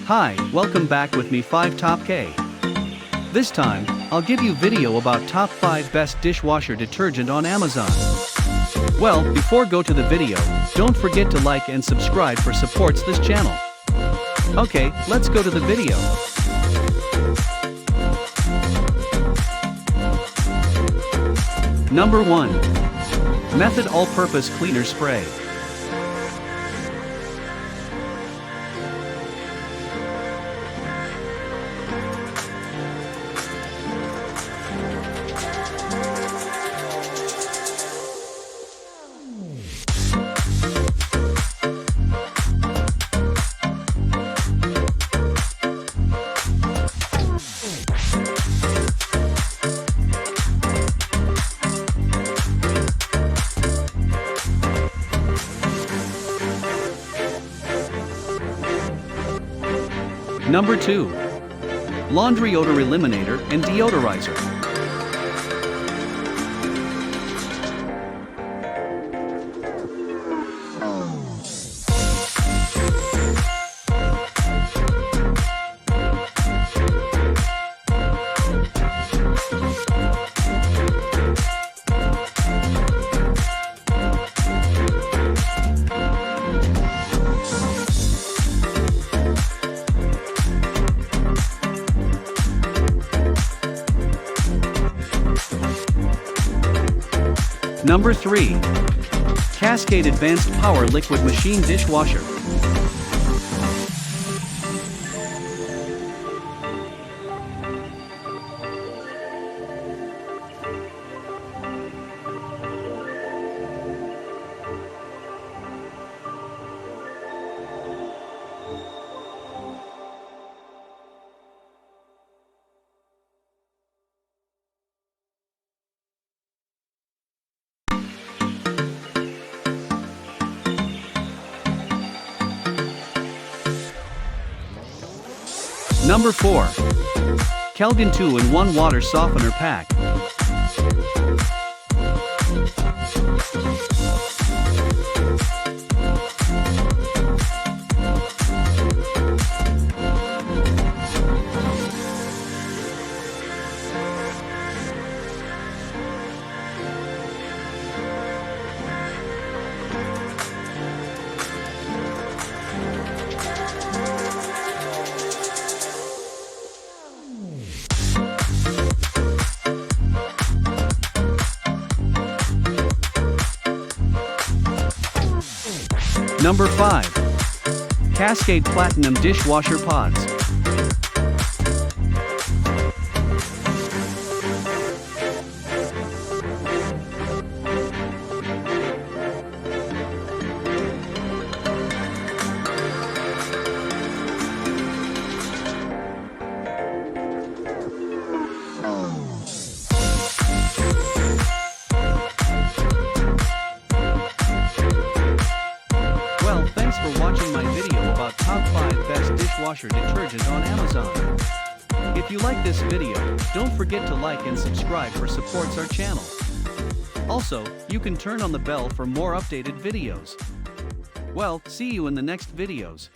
Hi, welcome back with me 5 Top K. This time, I'll give you video about top 5 best dishwasher detergent on Amazon. Well, before go to the video, don't forget to like and subscribe for supports this channel. Okay, let's go to the video. Number 1. Method All-Purpose Cleaner Spray. Number 2. Laundry Odor Eliminator and Deodorizer. Number 3. Cascade Advanced Power Liquid Machine Dishwasher. Number 4. Calgon 2-in-1 Water Softener Pack. Number 5. Cascade Platinum Dishwasher Pods. Thanks for watching my video about top 5 best dishwasher detergent on Amazon. If you like this video, don't forget to like and subscribe for supports our channel. Also, you can turn on the bell for more updated videos. Well, see you in the next videos.